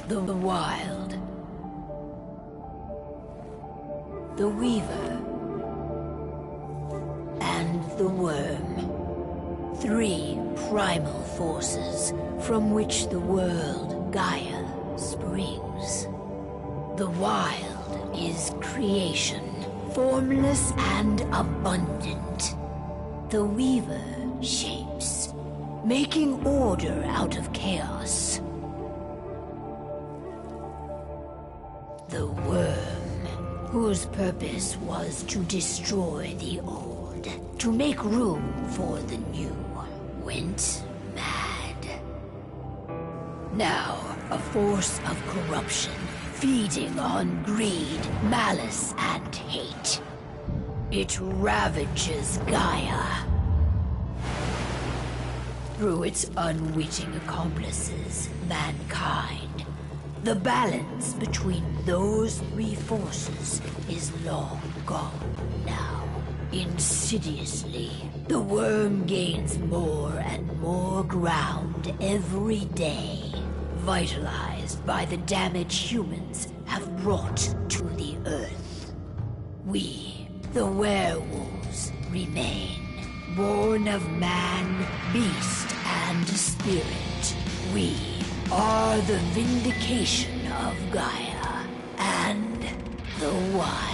The Wild. The Weaver. And the Worm. 3 primal forces from which the world, Gaia, springs. The Wild is creation, formless and abundant. The Weaver shapes, making order out of chaos. The Worm, whose purpose was to destroy the old, to make room for the new, went mad. Now, a force of corruption, feeding on greed, malice, and hate. It ravages Gaia. Through its unwitting accomplices, mankind, the balance between those 3 forces is long gone now. Insidiously, the Worm gains more and more ground every day, vitalized by the damage humans have brought to the Earth. We, the werewolves, remain, born of man, beast, and spirit. We are the vindication of Gaia and the Wild.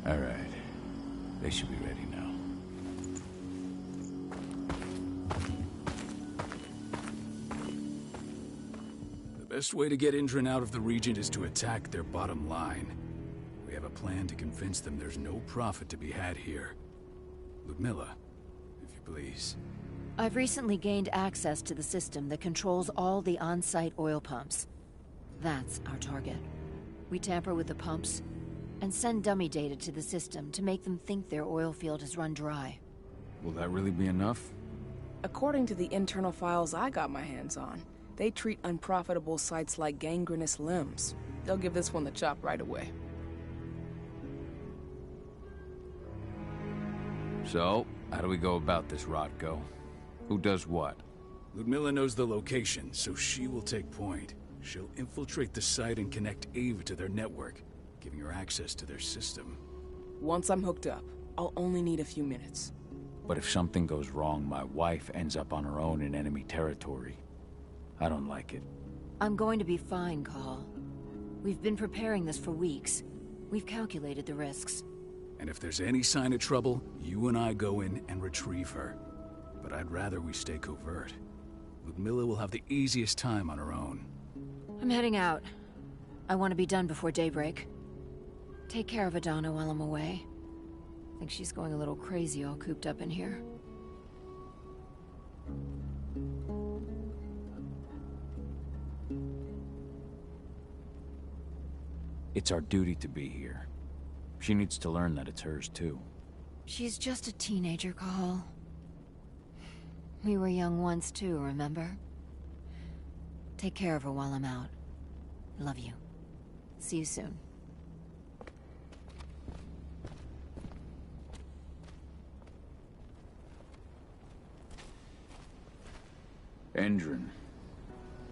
All right. They should be ready now. The best way to get Indran out of the region is to attack their bottom line. We have a plan to convince them there's no profit to be had here. Ludmilla, if you please. I've recently gained access to the system that controls all the on-site oil pumps. That's our target. We tamper with the pumps and send dummy data to the system to make them think their oil field has run dry. Will that really be enough? According to the internal files I got my hands on, they treat unprofitable sites like gangrenous limbs. They'll give this one the chop right away. So, how do we go about this, Rodko? Who does what? Ludmilla knows the location, so she will take point. She'll infiltrate the site and connect Ava to their network, giving her access to their system. Once I'm hooked up, I'll only need a few minutes. But if something goes wrong, my wife ends up on her own in enemy territory. I don't like it. I'm going to be fine, Call. We've been preparing this for weeks. We've calculated the risks. And if there's any sign of trouble, you and I go in and retrieve her. But I'd rather we stay covert. Ludmilla will have the easiest time on her own. I'm heading out. I want to be done before daybreak. Take care of Adana while I'm away. I think she's going a little crazy all cooped up in here. It's our duty to be here. She needs to learn that it's hers too. She's just a teenager, Call. We were young once too, remember? Take care of her while I'm out. Love you. See you soon. Indran.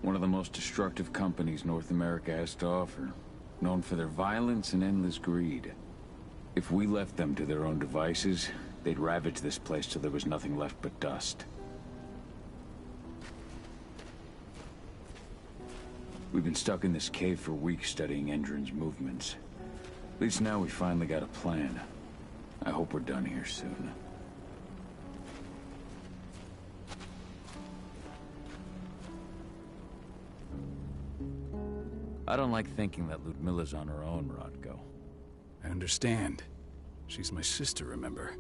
One of the most destructive companies North America has to offer. Known for their violence and endless greed. If we left them to their own devices, they'd ravage this place till there was nothing left but dust. We've been stuck in this cave for weeks studying Indran's movements. At least now we finally got a plan. I hope we're done here soon. I don't like thinking that Ludmilla's on her own, Rodko. I understand. She's my sister, remember?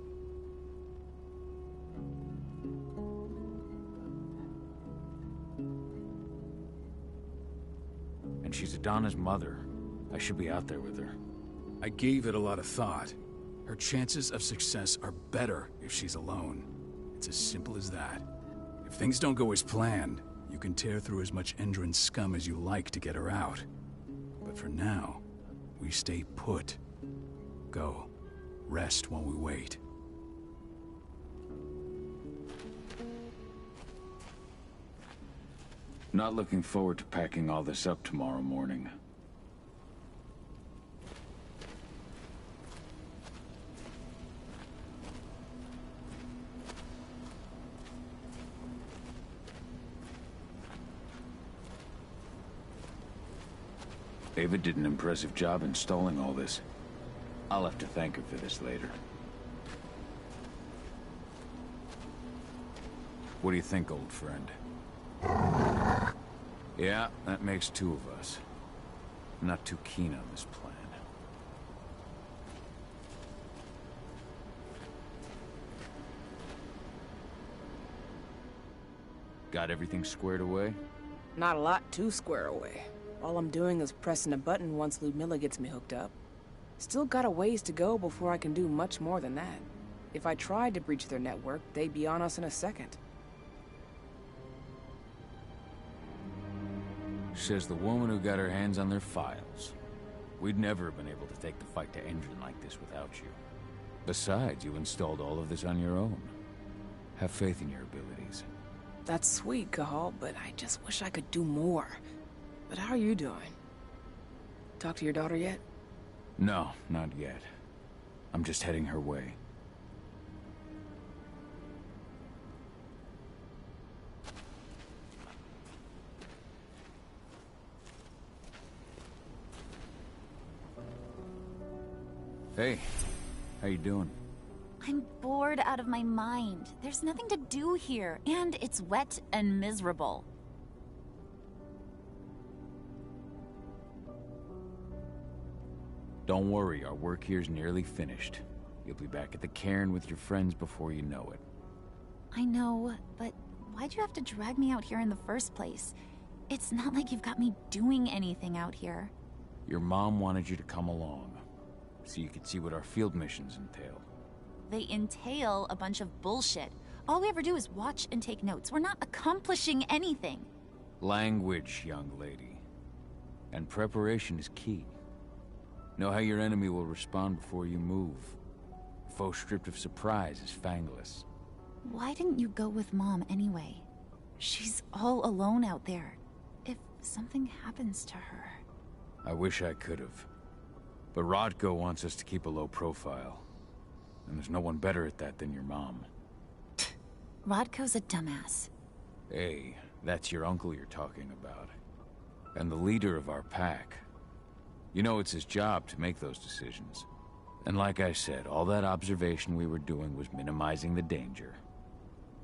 And she's Adana's mother. I should be out there with her. I gave it a lot of thought. Her chances of success are better if she's alone. It's as simple as that. If things don't go as planned, You can tear through as much Endron scum as you like to get her out. But for now, we stay put. Go. Rest while we wait. Not looking forward to packing all this up tomorrow morning. Ava did an impressive job installing all this. I'll have to thank her for this later. What do you think, old friend? Yeah, that makes two of us. I'm not too keen on this plan. Got everything squared away? Not a lot to square away. All I'm doing is pressing a button once Ludmilla gets me hooked up. Still got a ways to go before I can do much more than that. If I tried to breach their network, they'd be on us in a second. Says the woman who got her hands on their files. We'd never have been able to take the fight to Endron like this without you. Besides, you installed all of this on your own. Have faith in your abilities. That's sweet, Cahal, but I just wish I could do more. But how are you doing? Talk to your daughter yet? No, not yet. I'm just heading her way. Hey, how you doing? I'm bored out of my mind. There's nothing to do here, and it's wet and miserable. Don't worry, our work here's nearly finished. You'll be back at the cairn with your friends before you know it. I know, but why'd you have to drag me out here in the first place? It's not like you've got me doing anything out here. Your mom wanted you to come along, so you could see what our field missions entail. They entail a bunch of bullshit. All we ever do is watch and take notes. We're not accomplishing anything. Language, young lady. And preparation is key. Know how your enemy will respond before you move. Foe stripped of surprise is fangless. Why didn't you go with Mom anyway? She's all alone out there. If something happens to her... I wish I could have. But Rodko wants us to keep a low profile. And there's no one better at that than your mom. Rodko's a dumbass. Hey, that's your uncle you're talking about. And the leader of our pack. You know it's his job to make those decisions. And like I said, all that observation we were doing was minimizing the danger.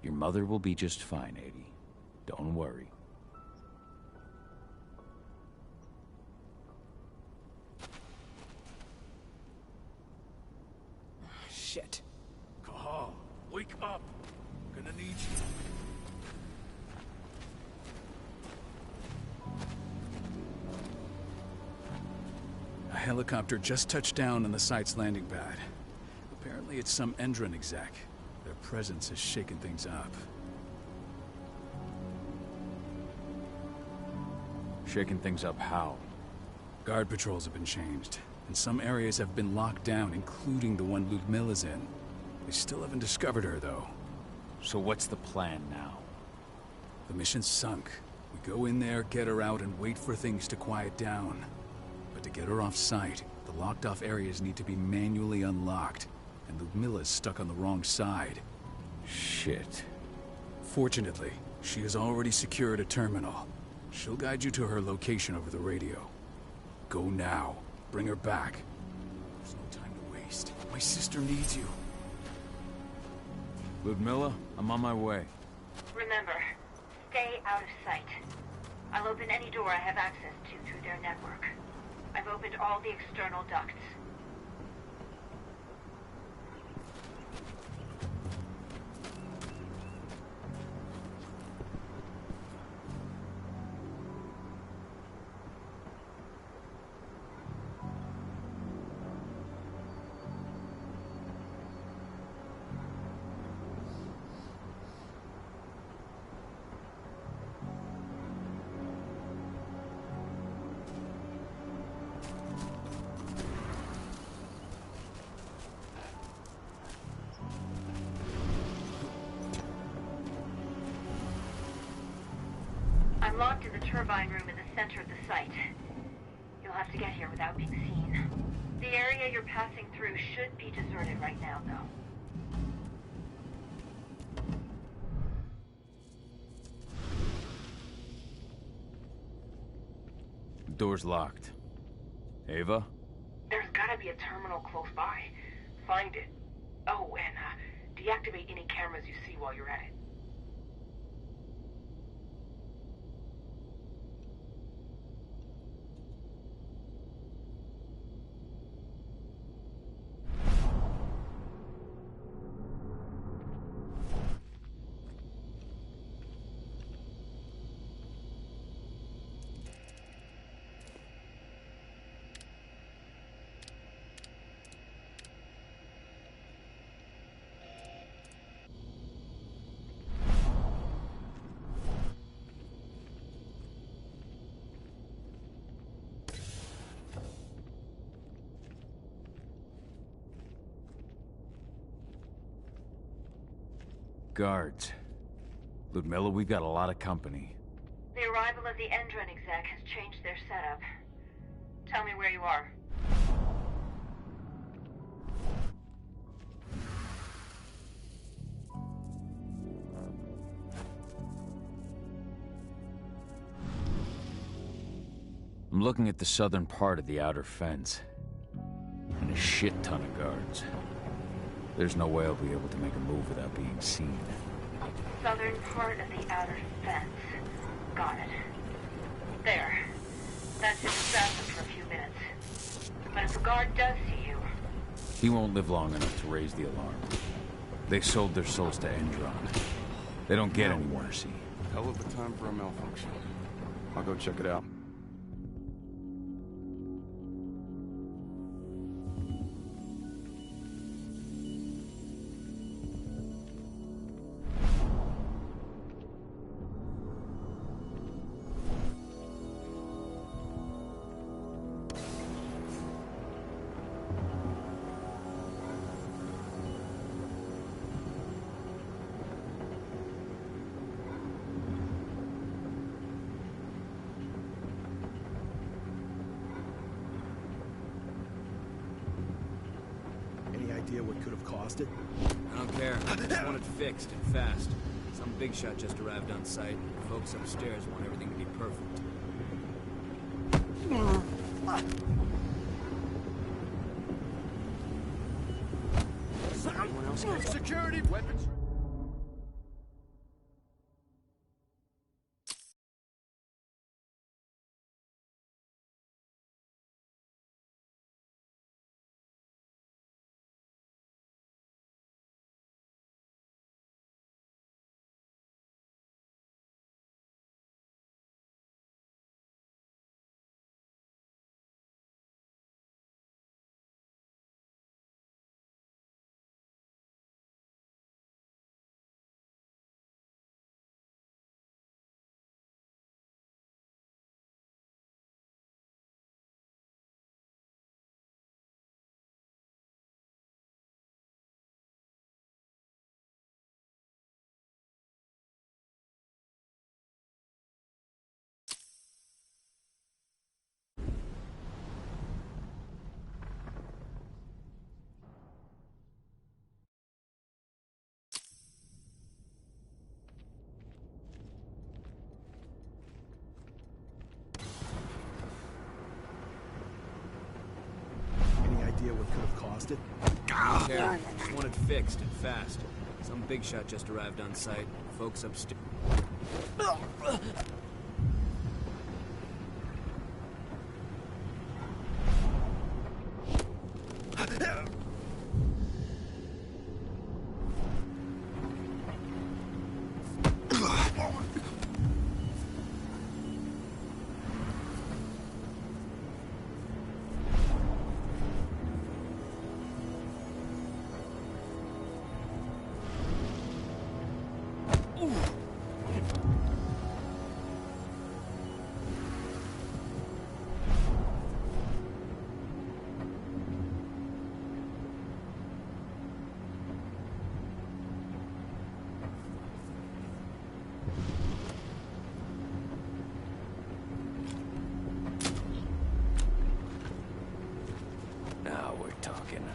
Your mother will be just fine, Adie. Don't worry. Shit. Cahal, wake up! Gonna need you. A helicopter just touched down on the site's landing pad. Apparently it's some Endron exec. Their presence has shaken things up. Shaking things up how? Guard patrols have been changed, and some areas have been locked down, including the one Ludmilla's in. They still haven't discovered her, though. So what's the plan now? The mission's sunk. We go in there, get her out, and wait for things to quiet down. But to get her off site, the locked-off areas need to be manually unlocked, and Ludmilla's stuck on the wrong side. Shit. Fortunately, she has already secured a terminal. She'll guide you to her location over the radio. Go now. Bring her back. There's no time to waste. My sister needs you. Ludmilla, I'm on my way. Remember, stay out of sight. I'll open any door I have access to through their network. I've opened all the external ducts. locked in the turbine room in the center of the site. You'll have to get here without being seen. The area you're passing through should be deserted right now, though. The door's locked. Ava? There's gotta be a terminal close by. Find it. Oh, and deactivate any cameras you see while you're at it. Guards. Ludmilla, we've got a lot of company. The arrival of the Endron exec has changed their setup. Tell me where you are. I'm looking at the southern part of the outer fence. And a shit ton of guards. There's no way I'll be able to make a move without being seen. Southern part of the outer fence. Got it. There. That should distract them for a few minutes. But if a guard does see you... He won't live long enough to raise the alarm. They sold their souls to Endron. They don't get any mercy. Hell of a time for a malfunction. I'll go check it out. Idea what could have caused it? I don't care. I just want it fixed and fast. Some big shot just arrived on site. The folks upstairs want everything to be perfect. Anyone else got Security weapons. Idea what could have caused it? I don't care. I just want it fixed and fast. Some big shot just arrived on site. The folks upstairs. clicking.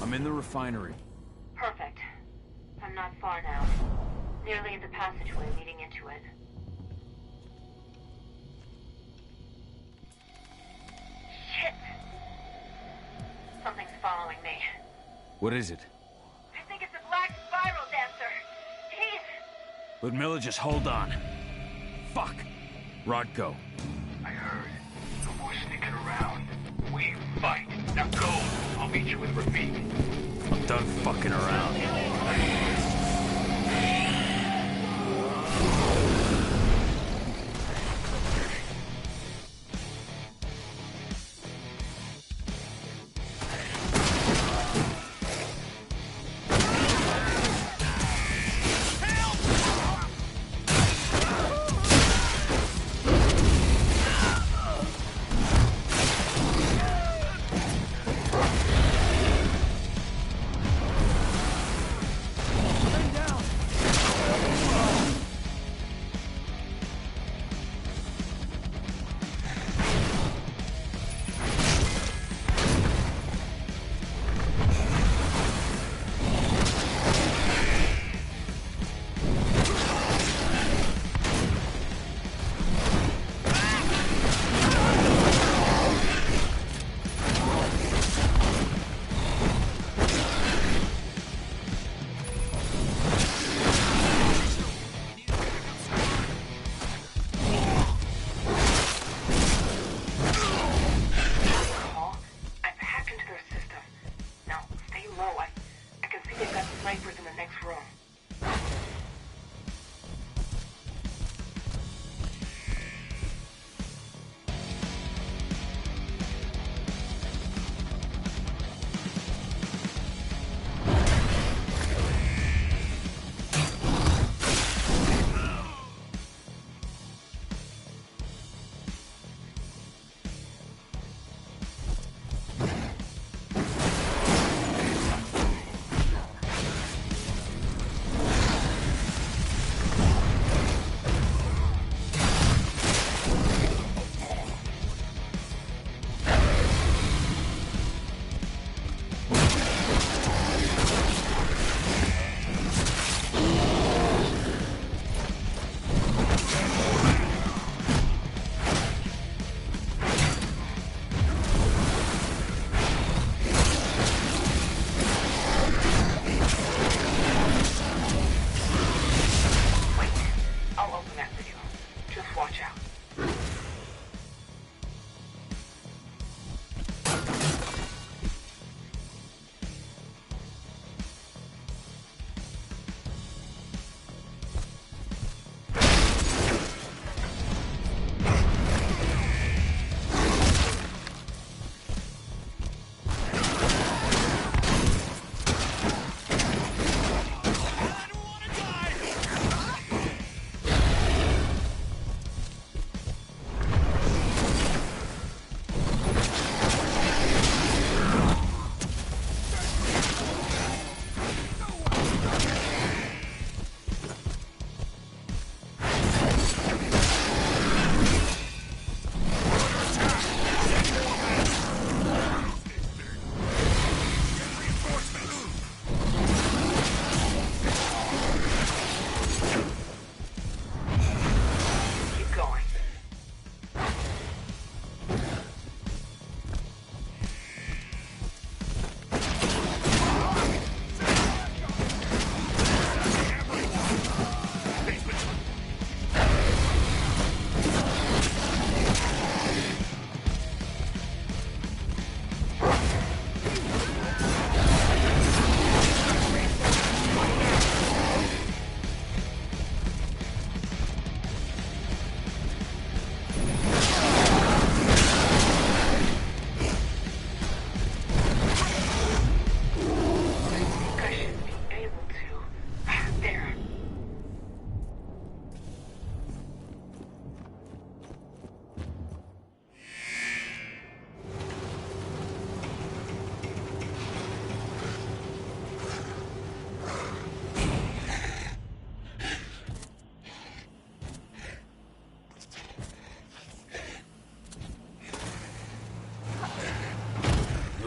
I'm in the refinery. Perfect. I'm not far now. Nearly in the passageway leading into it. Shit! Something's following me. What is it? I think it's a black spiral dancer. He's... Ludmilla, just hold on. Fuck! Rodko. I heard. The boy's sneaking around. We fight. Now go! I'll meet you with Rafik. I'm done fucking around.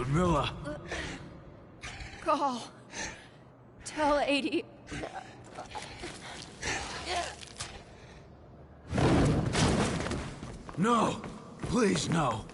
Ludmilla! Call. Tell 80. No! Please, no!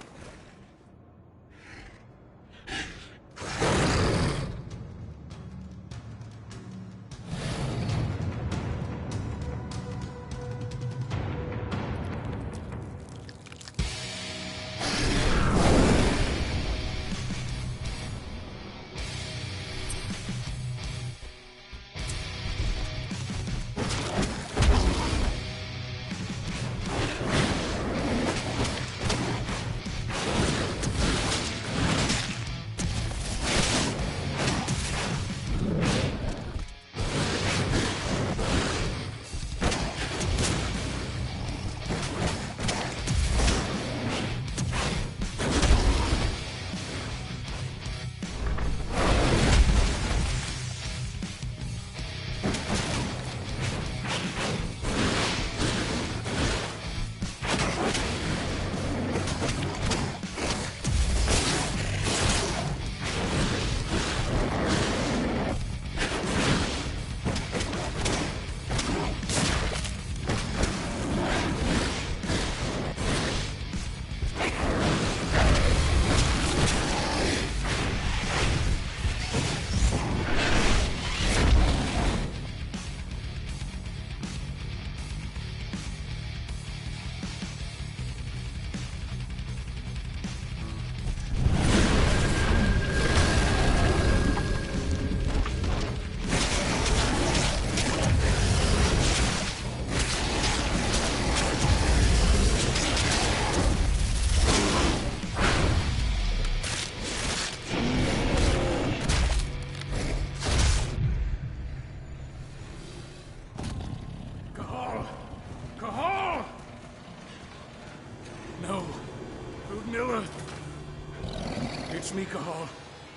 Cahal,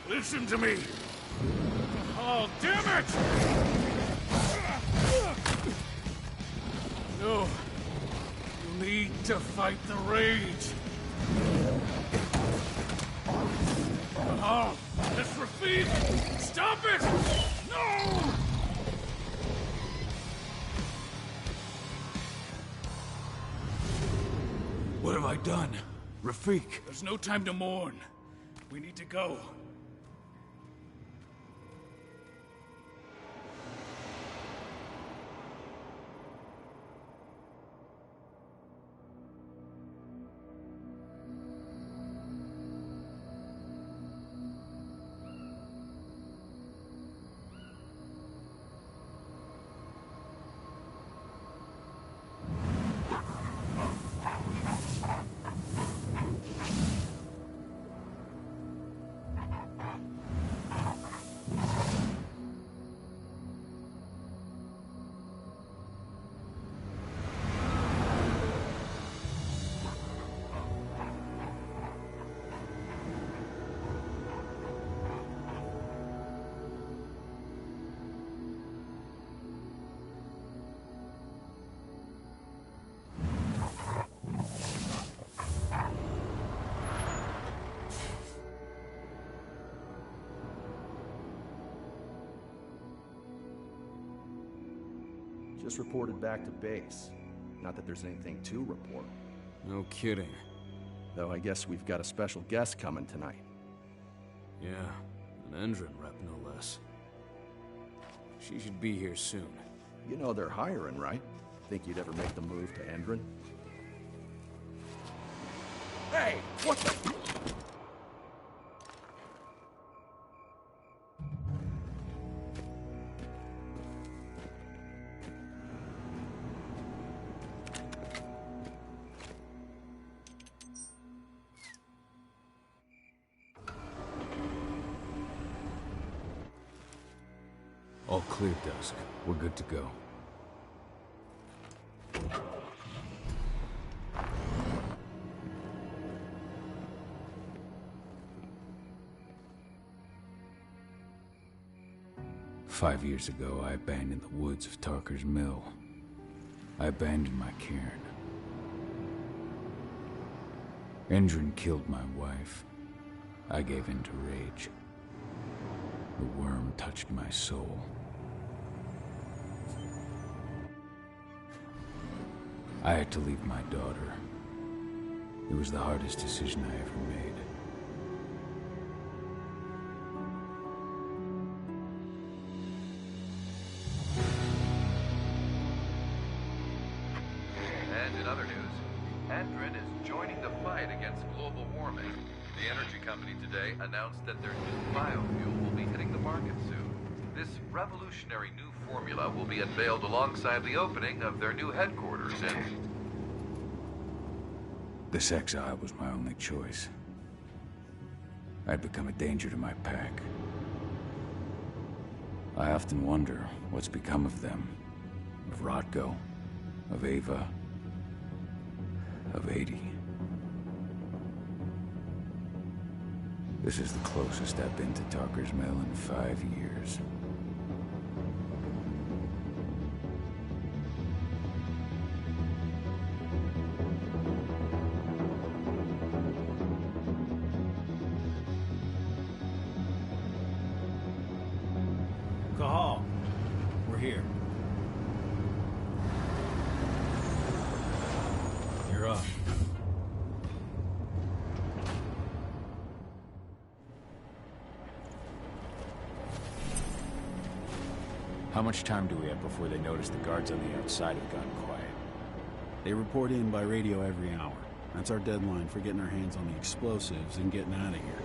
listen to me! Cahal, damn it! No. You need to fight the rage. Cahal, that's Rafik! Stop it! No! What have I done? Rafik! There's no time to mourn. We need to go. Just reported back to base. Not that there's anything to report. No kidding. Though I guess we've got a special guest coming tonight. Yeah, an Endron rep no less. She should be here soon. You know they're hiring, right? Think you'd ever make the move to Endron? Hey! What the... All clear, Dusk. We're good to go. "5 years ago, I abandoned the woods of Tarker's Mill. I abandoned my cairn. Endron killed my wife. I gave in to rage. The worm touched my soul. I had to leave my daughter. It was the hardest decision I ever made. And in other news, Endrin is joining the fight against global warming. The energy company today announced that their new biofuel will be hitting the market soon. This revolutionary new formula will be unveiled alongside the opening of their new headquarters in... This exile was my only choice. I'd become a danger to my pack. I often wonder what's become of them. Of Rotko, of Ava, of 80. This is the closest I've been to Talker's Mill in 5 years. Cahal, we're here. You're up. How much time do we have before they notice the guards on the outside have gone quiet? They report in by radio every hour. That's our deadline for getting our hands on the explosives and getting out of here.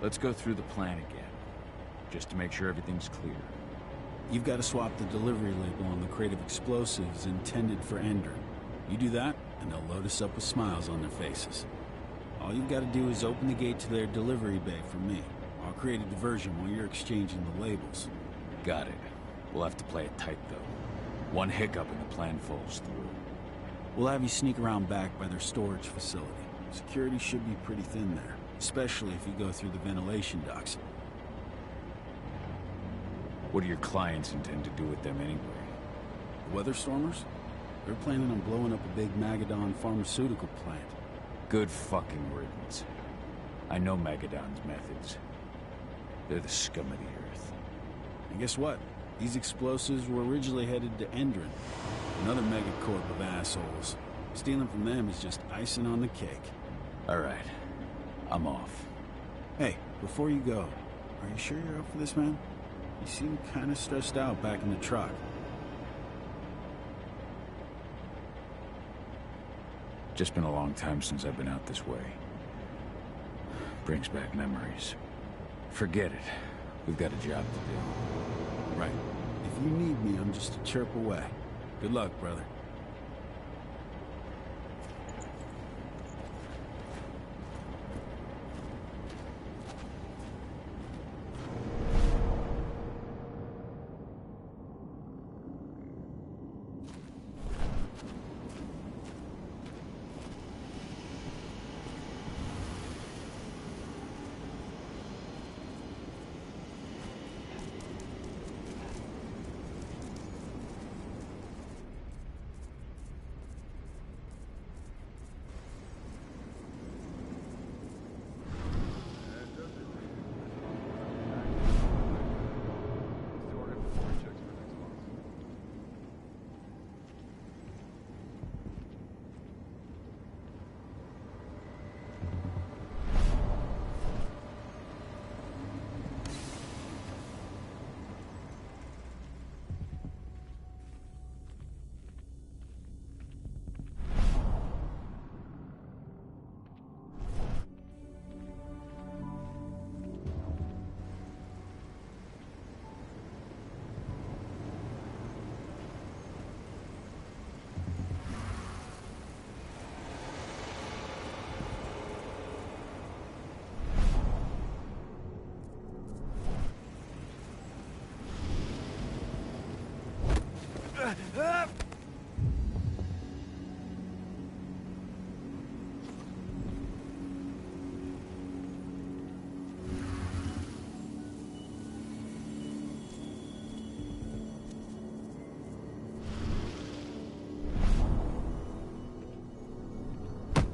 Let's go through the plan again, just to make sure everything's clear. You've got to swap the delivery label on the crate of explosives intended for Endrin. You do that, and they'll load us up with smiles on their faces. All you've got to do is open the gate to their delivery bay for me. I'll create a diversion while you're exchanging the labels. Got it. We'll have to play it tight, though. One hiccup and the plan falls through. We'll have you sneak around back by their storage facility. Security should be pretty thin there, especially if you go through the ventilation ducts. What do your clients intend to do with them anyway? The Weatherstormers? They're planning on blowing up a big Magadon pharmaceutical plant. Good fucking riddance. I know Magadon's methods. They're the scum of the earth. And guess what? These explosives were originally headed to Endrin, another megacorp of assholes. Stealing from them is just icing on the cake. All right. I'm off. Hey, before you go, are you sure you're up for this, man? You seem kind of stressed out back in the truck. Just been a long time since I've been out this way. Brings back memories. Forget it. We've got a job to do. Right. If you need me, I'm just a chirp away. Good luck, brother.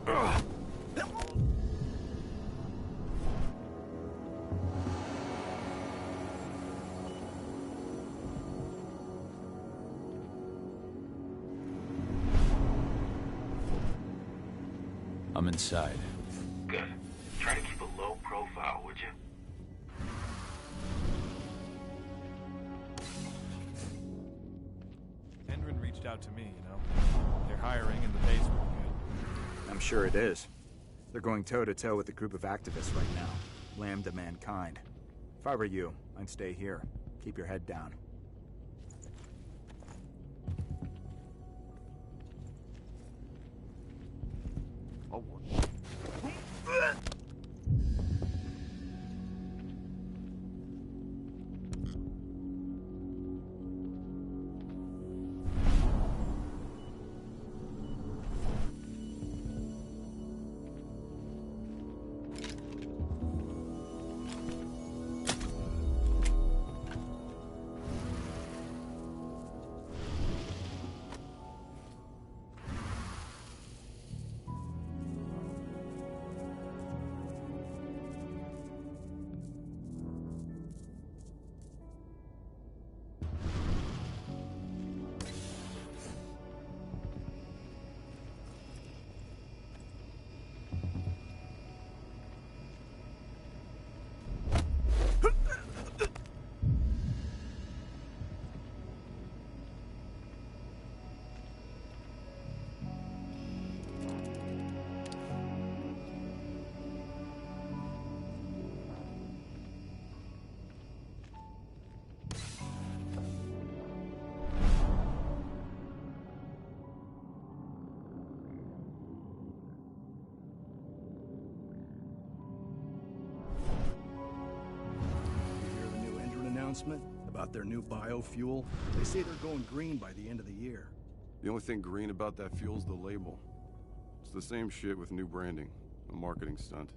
I'm inside. Good. Try to keep a low profile, would you? Endrin reached out to me, you know. They're hiring and the pay's pretty good. I'm sure it is. They're going toe-to-toe with a group of activists right now. Lambda mankind. If I were you, I'd stay here. Keep your head down. Oh, about their new biofuel. They say they're going green by the end of the year. the only thing green about that fuel's the label. It's the same shit with new branding. A marketing stunt.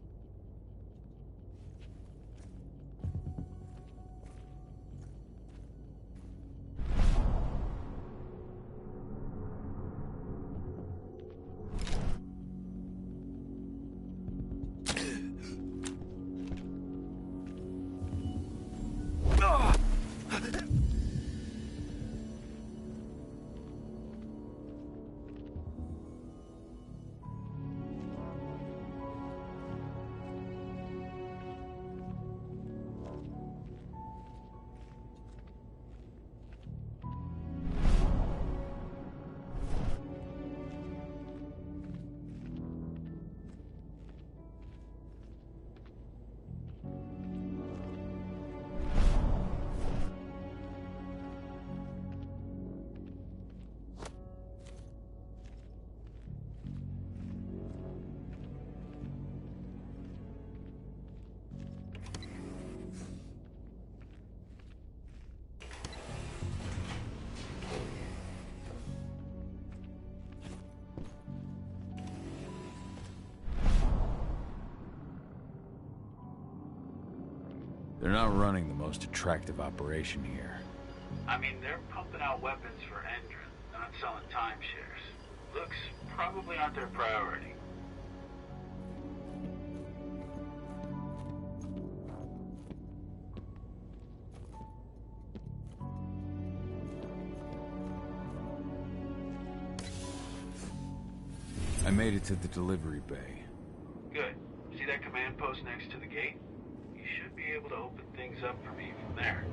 They're not running the most attractive operation here. I mean, they're pumping out weapons for Endrin, not selling timeshares. Looks probably aren't their priority. I made it to the delivery bay. Good. See that command post next to the gate? You should be able to open things up for me from there.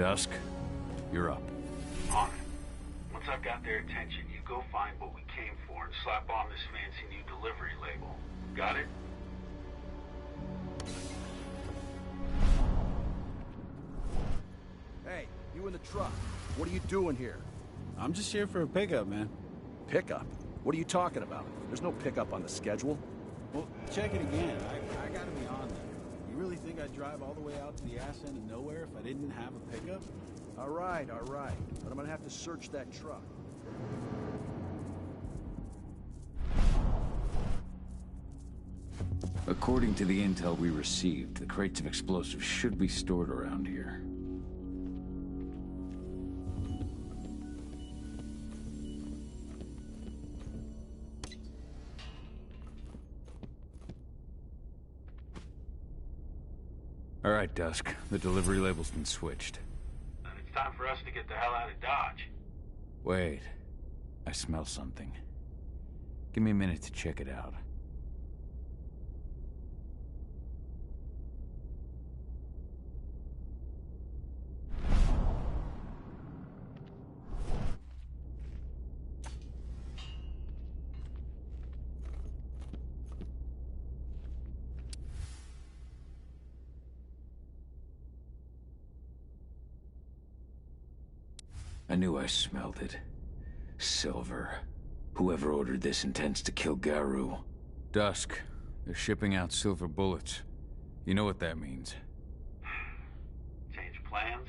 Dusk, you're up. On it. Once I've got their attention, you go find what we came for and slap on this fancy new delivery label. Got it? Hey, you in the truck. What are you doing here? I'm just here for a pickup, man. Pickup? What are you talking about? There's no pickup on the schedule. Well, check it again. I gotta be on there. You really think I'd drive all the way out to the ass end of nowhere if I didn't have a pickup? All right. But I'm gonna have to search that truck. According to the intel we received, the crates of explosives should be stored around here. All right, Dusk. The delivery label's been switched. And it's time for us to get the hell out of Dodge. Wait. I smell something. Give me a minute to check it out. I knew I smelled it. Silver. Whoever ordered this intends to kill Garou. Dusk. They're shipping out silver bullets. You know what that means. Change plans?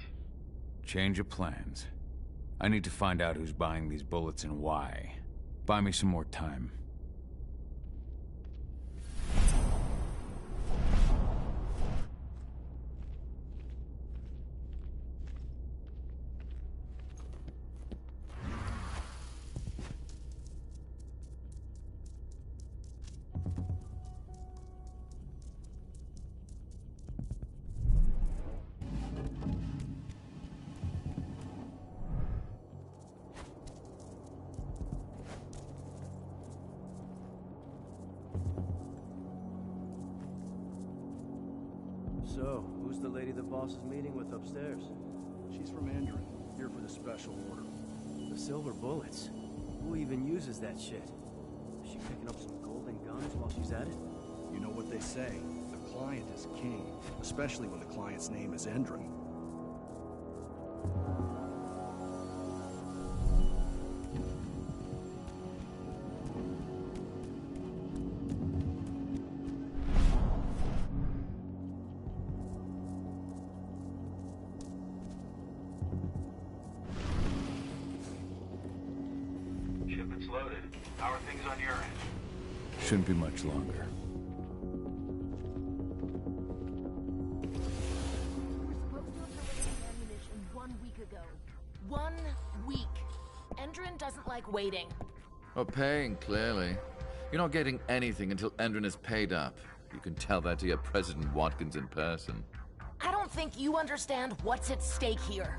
Change of plans. I need to find out who's buying these bullets and why. Buy me some more time. So, who's the lady the boss is meeting with upstairs? She's from Andron, here for the special order. The silver bullets? Who even uses that shit? Is she picking up some golden guns while she's at it? You know what they say, the client is king, especially when the client's name is Endron. Shipment's loaded. How are things on your end? Shouldn't be much longer. We were supposed to have delivered ammunition 1 week ago. 1 week. Endron doesn't like waiting. Well, paying, clearly. You're not getting anything until Endron is paid up. You can tell that to your President Watkins in person. I don't think you understand what's at stake here.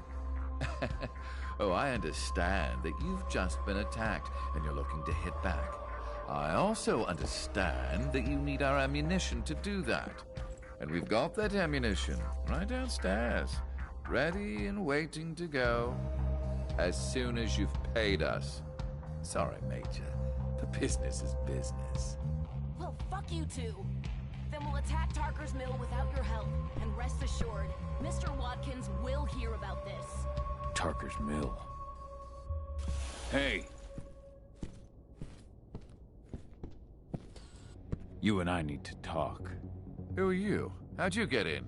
Oh, I understand that you've just been attacked and you're looking to hit back. I also understand that you need our ammunition to do that. And we've got that ammunition right downstairs, ready and waiting to go as soon as you've paid us. Sorry, Major, but business is business. Well, fuck you two. Then we'll attack Tarker's Mill without your help. And rest assured, Mr. Watkins will hear about this. Tarker's Mill. Hey! You and I need to talk. Who are you? How'd you get in?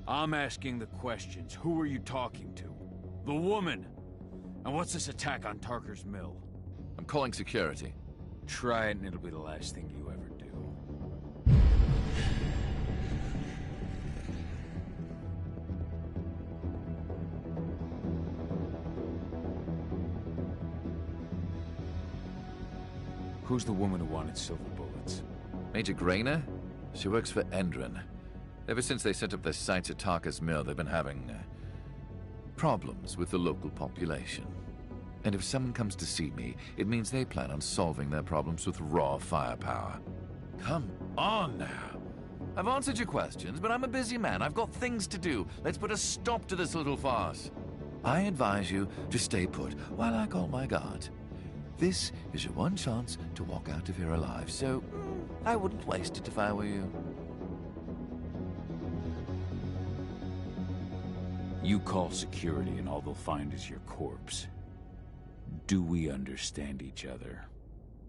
I'm asking the questions. Who are you talking to? The woman! And what's this attack on Tarker's Mill? I'm calling security. Try it and it'll be the last thing you ever do. Who's the woman who wanted silver bullets? Major Grainer? She works for Endron. Ever since they set up their sights at Tarker's Mill, they've been having problems with the local population. And if someone comes to see me, it means they plan on solving their problems with raw firepower. Come on now. I've answered your questions, but I'm a busy man. I've got things to do. Let's put a stop to this little farce. I advise you to stay put while I call my guard. This is your one chance to walk out of here alive, so I wouldn't waste it if I were you. You call security and all they'll find is your corpse. Do we understand each other?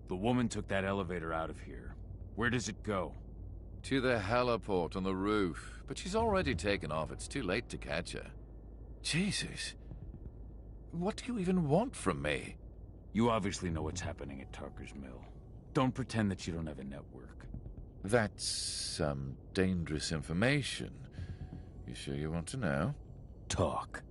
The woman took that elevator out of here. Where does it go? To the heliport on the roof, but she's already taken off. It's too late to catch her. Jesus. What do you even want from me? You obviously know what's happening at Tarker's Mill. Don't pretend that you don't have a network. That's some dangerous information. You sure you want to know? Talk.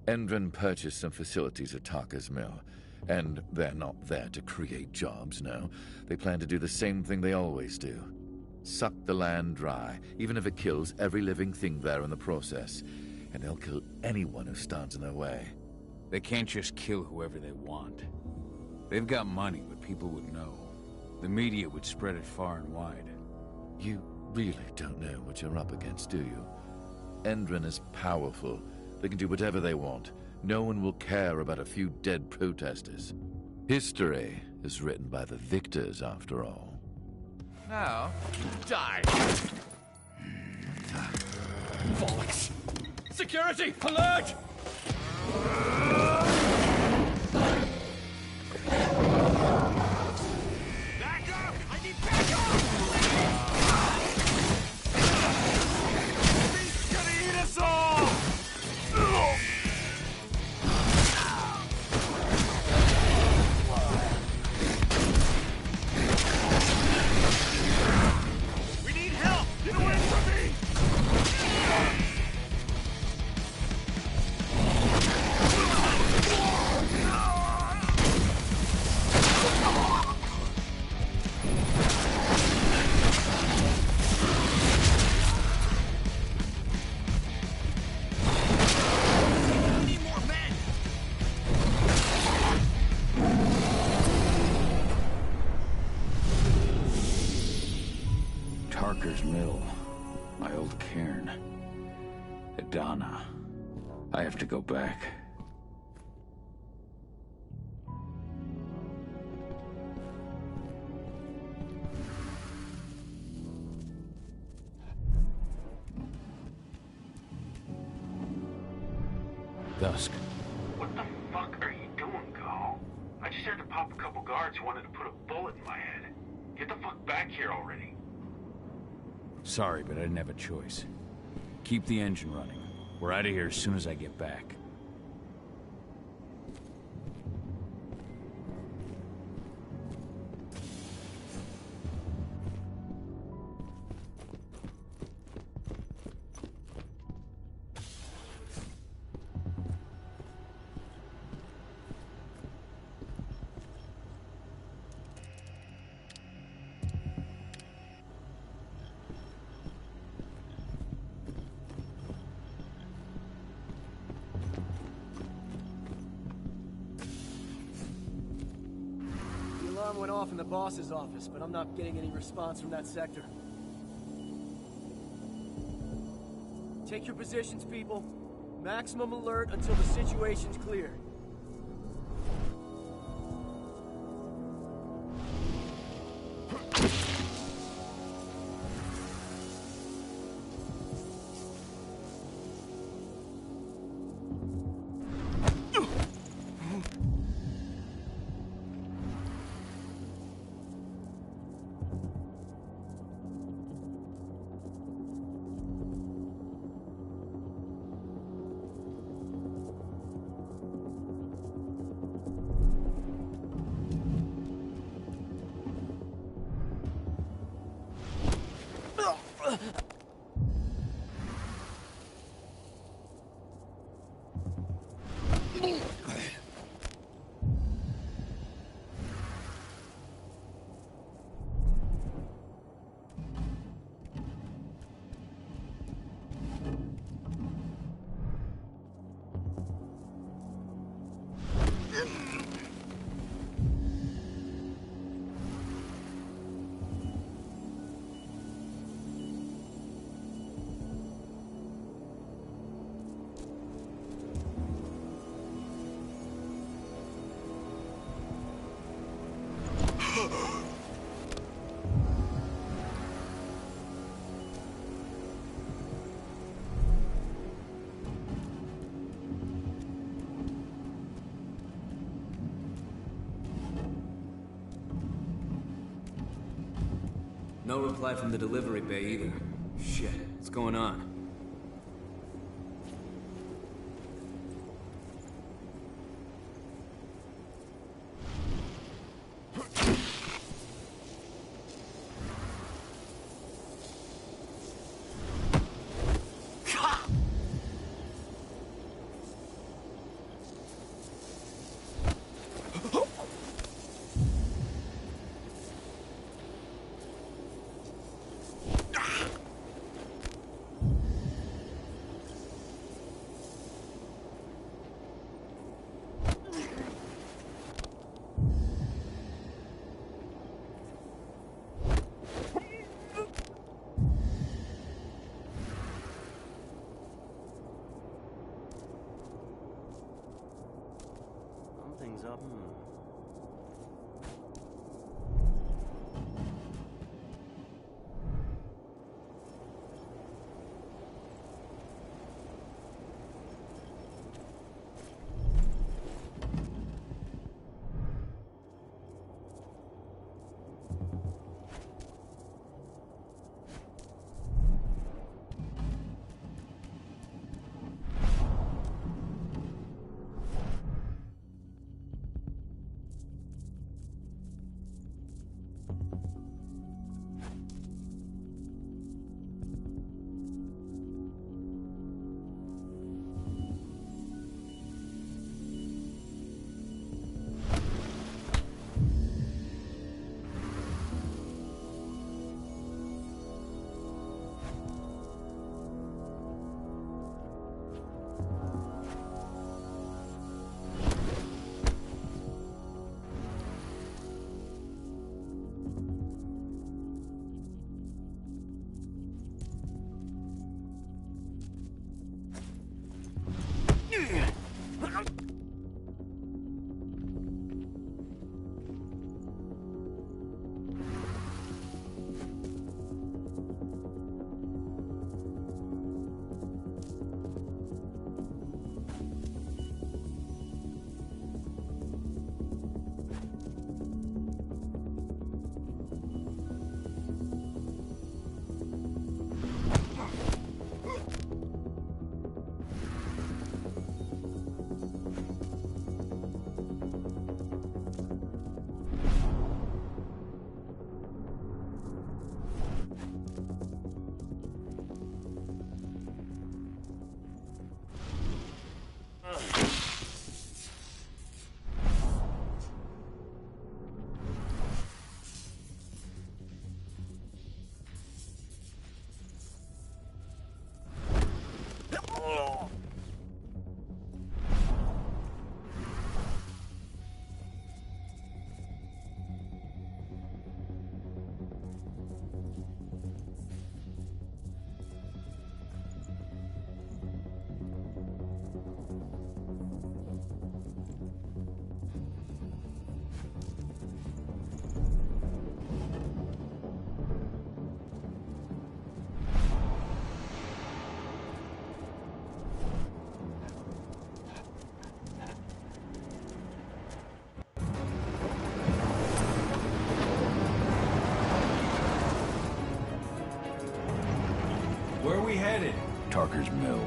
Endron purchased some facilities at Tarker's Mill, and they're not there to create jobs, no. They plan to do the same thing they always do. Suck the land dry, even if it kills every living thing there in the process. And they'll kill anyone who stands in their way. They can't just kill whoever they want. They've got money, but people would know. The media would spread it far and wide. You really don't know what you're up against, do you? Endron is powerful. They can do whatever they want. No one will care about a few dead protesters. History is written by the victors, after all. Now, die! Bollocks! Security! Alert! Back up! I need backup! He's gonna eat us all! We need help! Get away from me! Tarker's Mill. My old cairn. Adana. I have to go back. Dusk. What the fuck are you doing, Gal? I just had to pop a couple guards who wanted to put a bullet in my head. Get the fuck back here already. Sorry, but I didn't have a choice. Keep the engine running. We're out of here as soon as I get back. The alarm went off in the boss's office, but I'm not getting any response from that sector. Take your positions, people. Maximum alert until the situation's clear. No reply from the delivery bay either. Shit, what's going on? Something's up. Where are we headed? Tarker's Mill.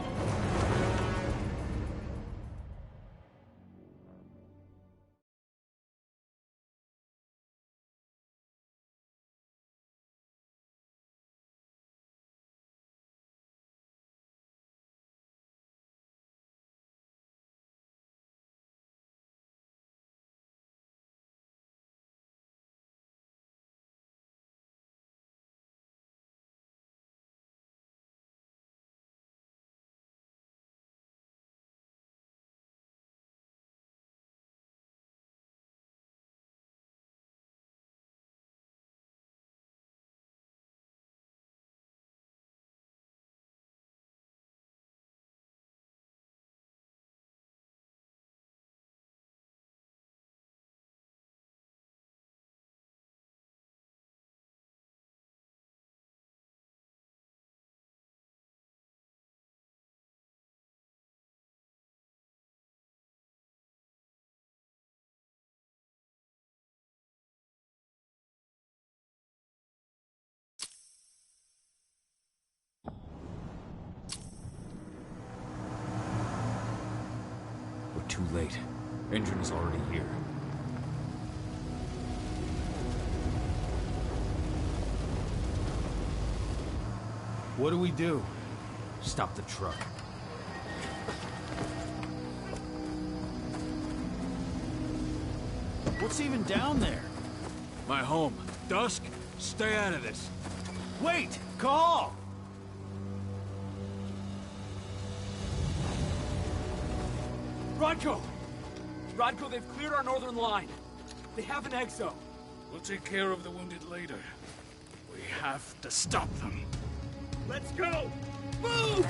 Too late. Engine is already here. What do we do? Stop the truck. What's even down there? My home. Dusk, stay out of this. Wait! Call! Rodko! Rodko, they've cleared our northern line. They have an exo. We'll take care of the wounded later. We have to stop them. Let's go! Move!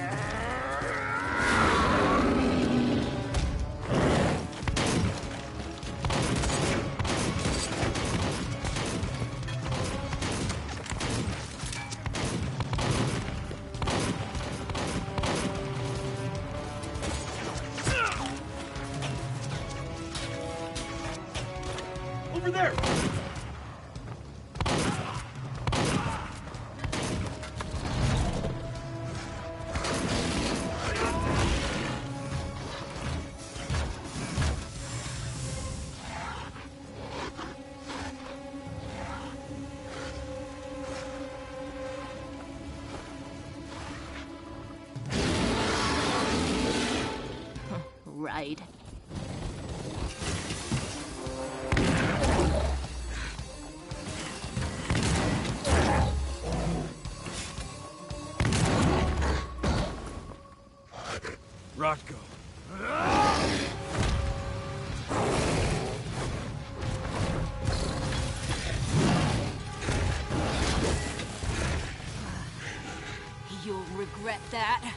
Over there! Right. Rodko. You'll regret that.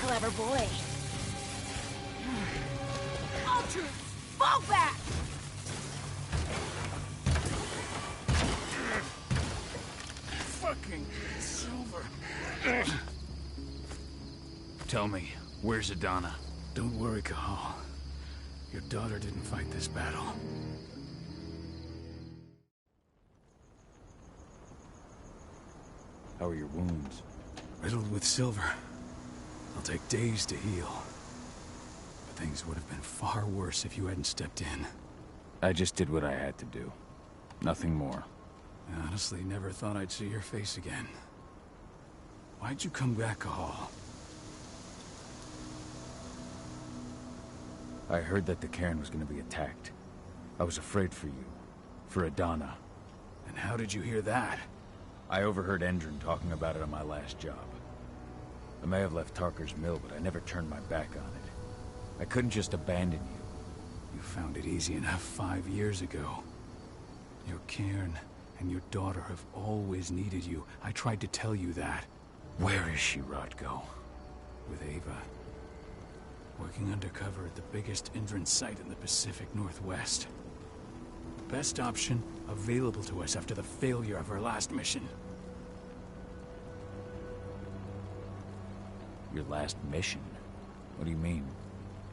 Clever boy. Ultra, fall back! Fucking Silver. Tell me, where's Adana? Don't worry, Cahal. Your daughter didn't fight this battle. How are your wounds? Riddled with silver. They'll take days to heal. But things would have been far worse if you hadn't stepped in. I just did what I had to do. Nothing more. I honestly never thought I'd see your face again. Why'd you come back, Cahal? I heard that the cairn was going to be attacked. I was afraid for you. For Adana. And how did you hear that? I overheard Endron talking about it on my last job. I may have left Tarker's mill, but I never turned my back on it. I couldn't just abandon you. You found it easy enough 5 years ago. Your cairn and your daughter have always needed you. I tried to tell you that. Where is she, Rodko? With Ava. Working undercover at the biggest Endron site in the Pacific Northwest. The best option available to us after the failure of our last mission. Your last mission? What do you mean?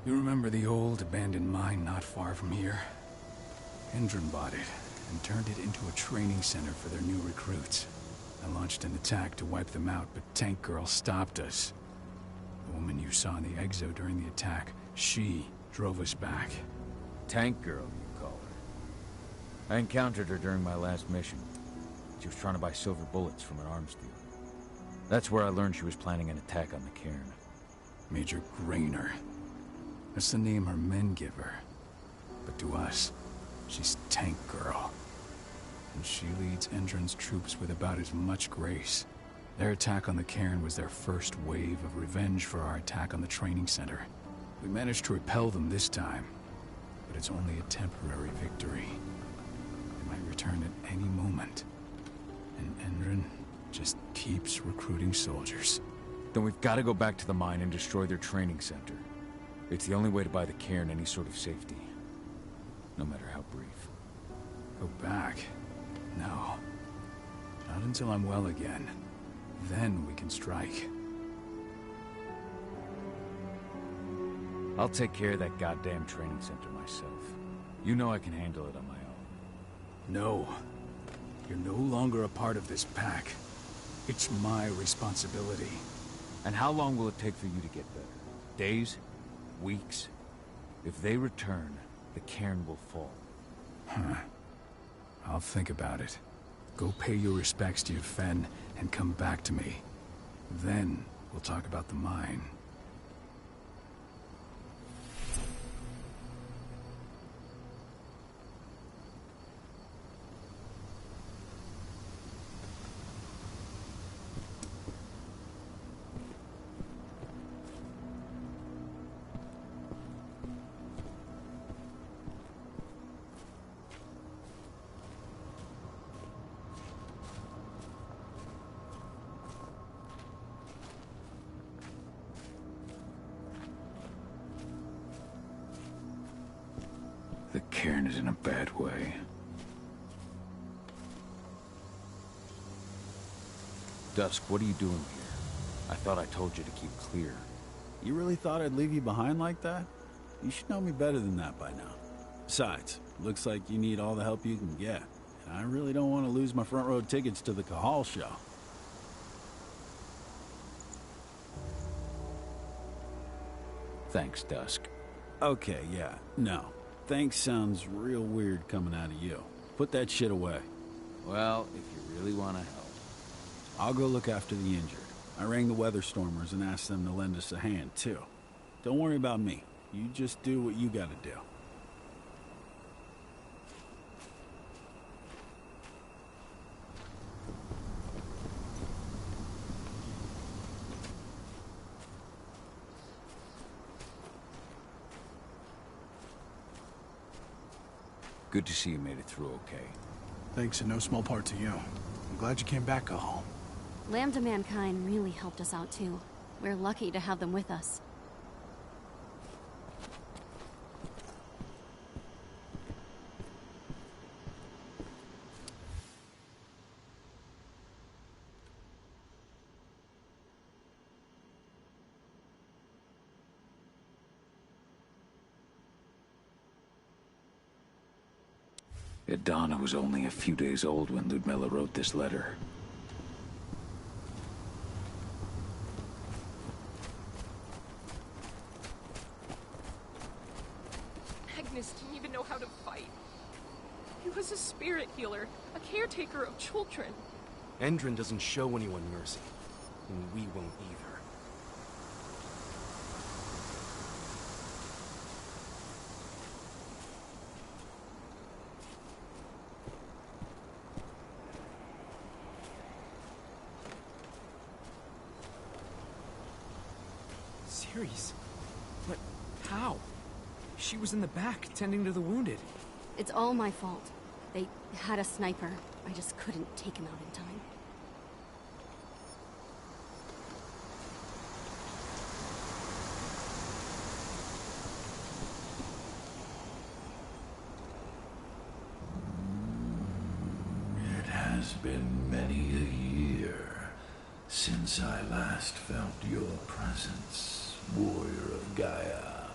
You remember the old abandoned mine not far from here? Endron bought it and turned it into a training center for their new recruits. I launched an attack to wipe them out, but Tank Girl stopped us. The woman you saw in the exo during the attack, she drove us back. Tank Girl, you call her? I encountered her during my last mission. She was trying to buy silver bullets from an arms dealer. That's where I learned she was planning an attack on the cairn. Major Grainer. That's the name her men give her. But to us, she's Tank Girl. And she leads Endron's troops with about as much grace. Their attack on the cairn was their first wave of revenge for our attack on the training center. We managed to repel them this time, but it's only a temporary victory. They might return at any moment. And Endron just keeps recruiting soldiers. Then we've got to go back to the mine and destroy their training center. It's the only way to buy the cairn any sort of safety. No matter how brief. Go back? No. Not until I'm well again. Then we can strike. I'll take care of that goddamn training center myself. You know I can handle it on my own. No. You're no longer a part of this pack. It's my responsibility. And how long will it take for you to get better? Days? Weeks? If they return, the cairn will fall. Huh. I'll think about it. Go pay your respects to your Fen and come back to me. Then we'll talk about the mine. The cairn is in a bad way. Dusk, what are you doing here? I thought I told you to keep clear. You really thought I'd leave you behind like that? You should know me better than that by now. Besides, looks like you need all the help you can get. And I really don't want to lose my front row tickets to the Cahal show. Thanks, Dusk. Okay, yeah, no. Thanks sounds real weird coming out of you. Put that shit away. Well, if you really want to help. I'll go look after the injured. I rang the weather stormers and asked them to lend us a hand, too. Don't worry about me. You just do what you gotta do. Good to see you made it through okay. Thanks in no small part to you. I'm glad you came back, Cahal. Lambda Mankind really helped us out too. We're lucky to have them with us. Donna was only a few days old when Ludmilla wrote this letter. Agnes didn't even know how to fight. He was a spirit healer, a caretaker of children. Endrin doesn't show anyone mercy, and we won't either. Ceres? But how? She was in the back, tending to the wounded. It's all my fault. They had a sniper. I just couldn't take him out in time. It has been many a year since I last felt your presence, warrior of Gaia.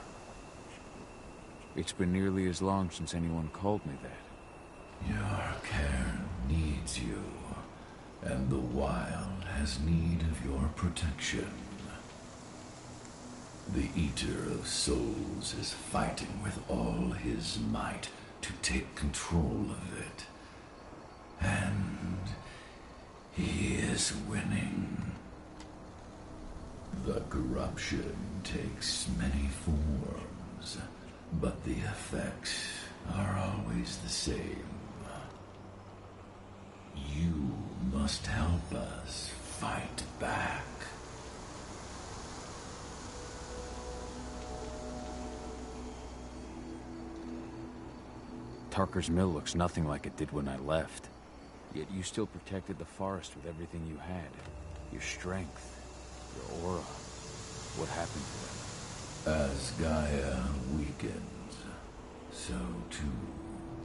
It's been nearly as long since anyone called me that. Your cairn needs you, and the wild has need of your protection. The Eater of Souls is fighting with all his might to take control of it. And he is winning. The corruption takes many forms, but the effects are always the same. You must help us fight back. Tarker's Mill looks nothing like it did when I left. Yet you still protected the forest with everything you had. Your strength, your aura. What happened to them? As Gaia weakens, so too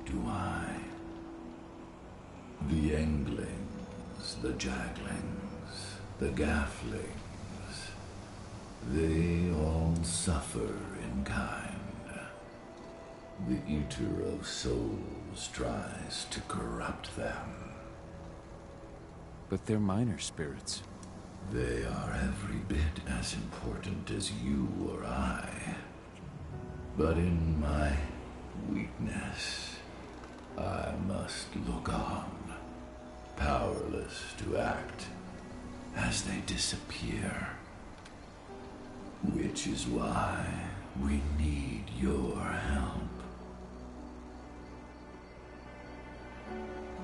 do I. The Englings, the Jaglings, the Gafflings, they all suffer in kind. The Eater of Souls tries to corrupt them. But they're minor spirits. They are every bit as important as you or I. But in my weakness, I must look on, powerless to act as they disappear. Which is why we need your help.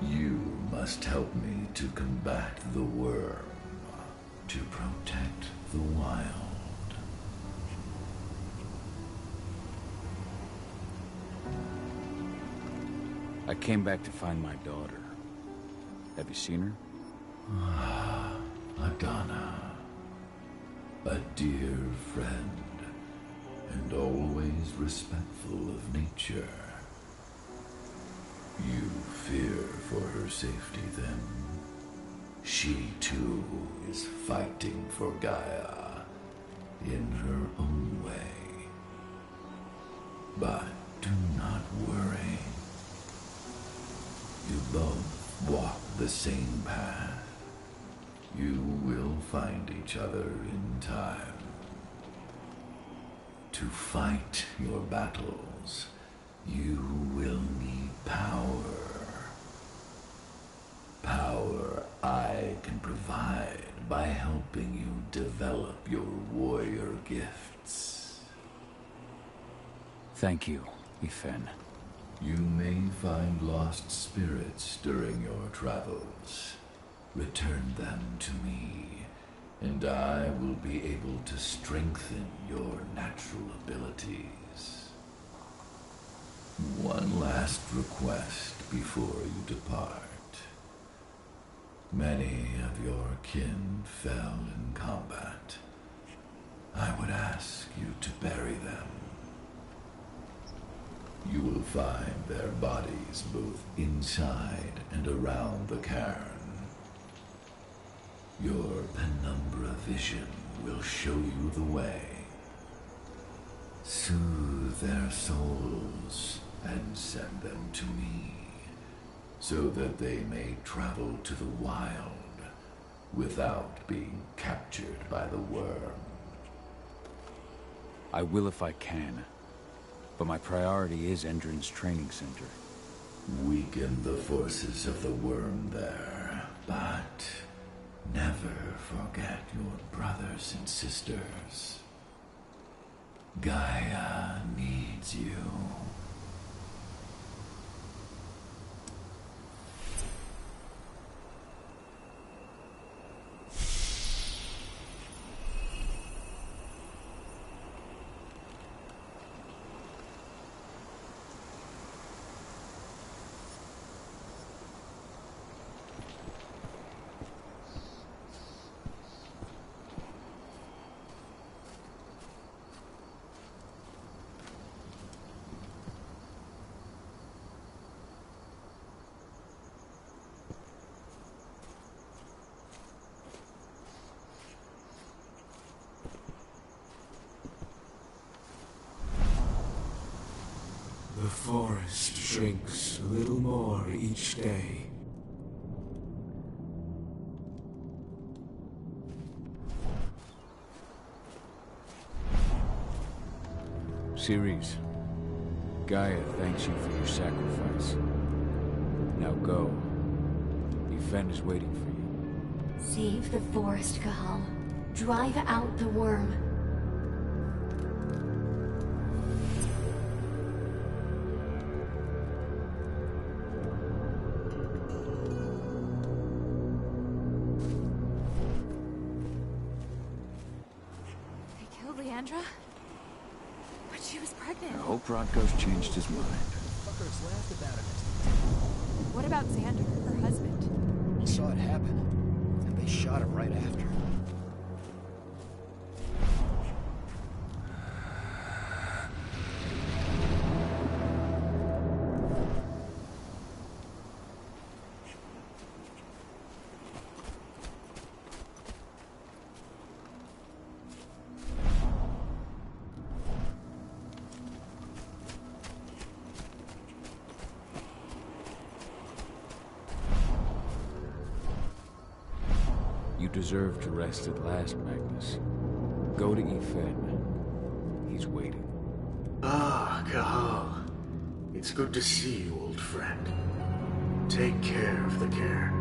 You must help me to combat the worm, to protect the wild. I came back to find my daughter. Have you seen her? Ah, Adana. A dear friend, and always respectful of nature. You fear for her safety, then? She, too, is fighting for Gaia, in her own way. But do not worry. You both walk the same path. You will find each other in time. To fight your battles, you will need power. Power I can provide by helping you develop your warrior gifts. Thank you, Ifen. You may find lost spirits during your travels. Return them to me, and I will be able to strengthen your natural abilities. One last request before you depart. Many of your kin fell in combat. I would ask you to bury them. You will find their bodies both inside and around the cairn. Your penumbra vision will show you the way. Soothe their souls and send them to me, so that they may travel to the wild without being captured by the worm. I will if I can, but my priority is Endron's training center. Weaken the forces of the worm there, but never forget your brothers and sisters. Gaia needs you. The forest shrinks a little more each day. Ceres, Gaia thanks you for your sacrifice. Now go. Ifen is waiting for you. Save the forest, Cahal. Drive out the worm. Leandra? But she was pregnant. I hope Rodko's changed his mind. Fuckers laughed about it. What about Xander, her husband? He saw it happen, and they shot him right after. deserve to rest at last, Magnus. Go to Yfen. He's waiting. Ah, Cahal. It's good to see you, old friend. Take care of the cairn.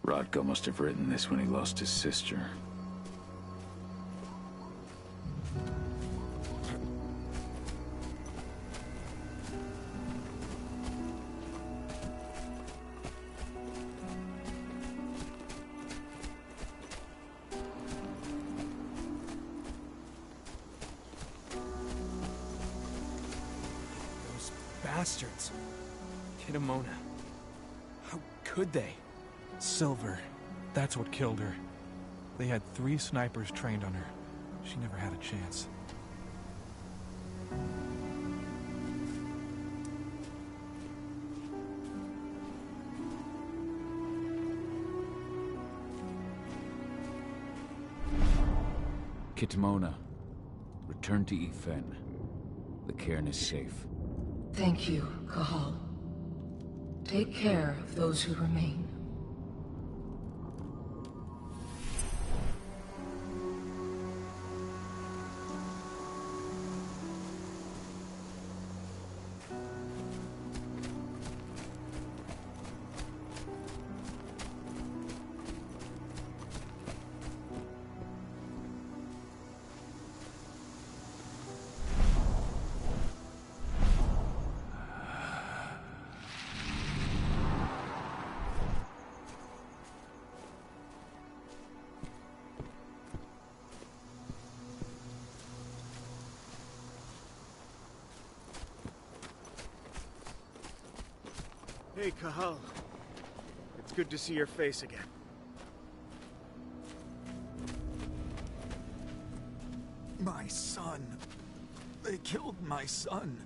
Rodko must have written this when he lost his sister. Those bastards. Kitamona. How could they? Silver. That's what killed her. They had 3 snipers trained on her. She never had a chance. Kitamona, return to Yfen. The cairn is safe. Thank you, Cahal. Take care of those who remain. Hey, Cahal. It's good to see your face again. My son. They killed my son.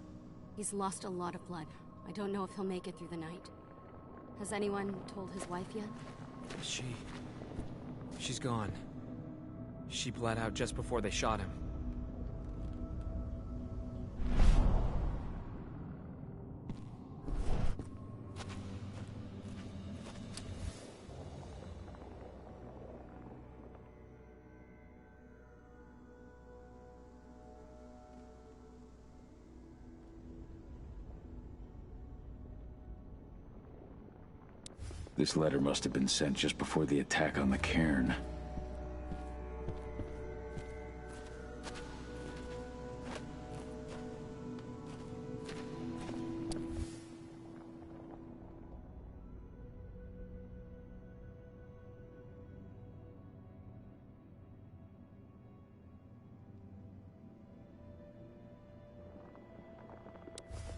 He's lost a lot of blood. I don't know if he'll make it through the night. Has anyone told his wife yet? She's gone. She bled out just before they shot him. This letter must have been sent just before the attack on the cairn.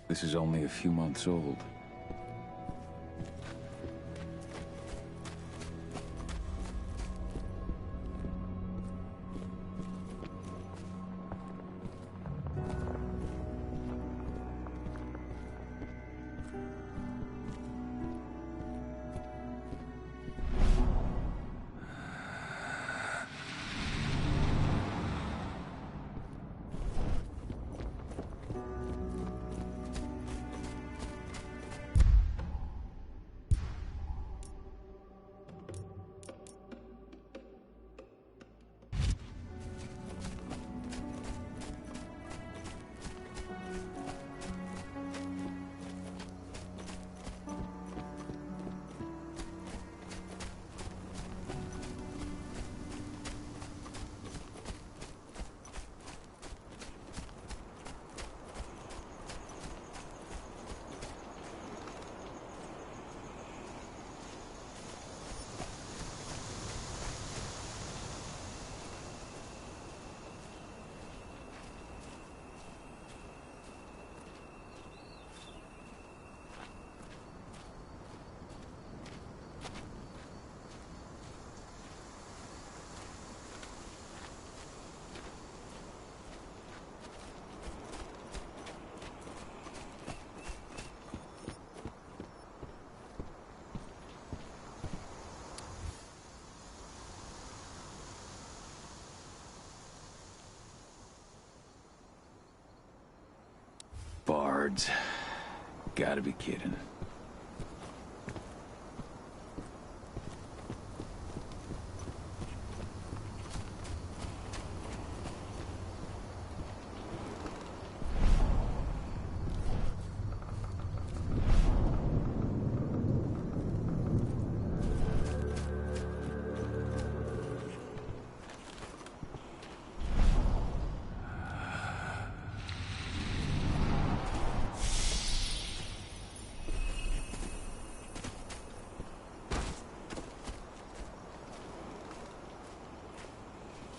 This is only a few months old. guards. Gotta be kidding.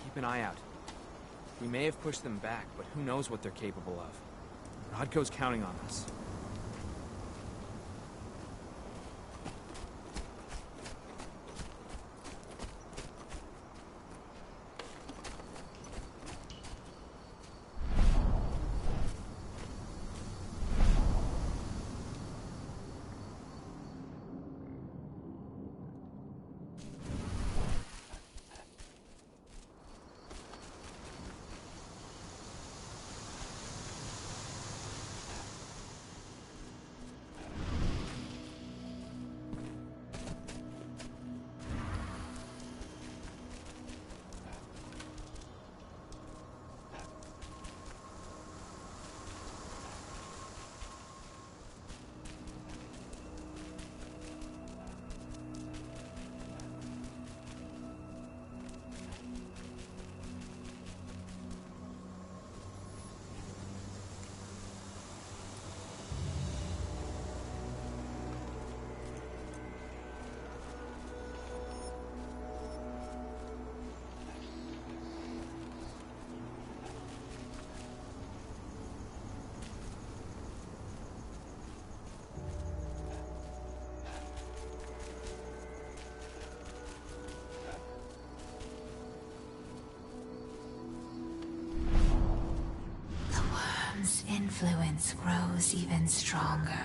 Keep an eye out. We may have pushed them back, but who knows what they're capable of. Rodko's counting on us. Influence grows even stronger.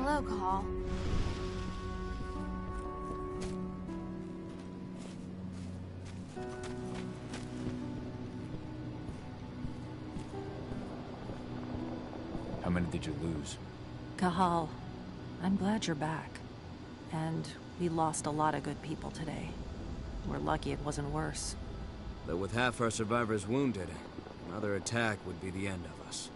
Hello, Call. How many did you lose? Cahal, I'm glad you're back. And we lost a lot of good people today. We're lucky it wasn't worse. Though with half our survivors wounded, another attack would be the end of us.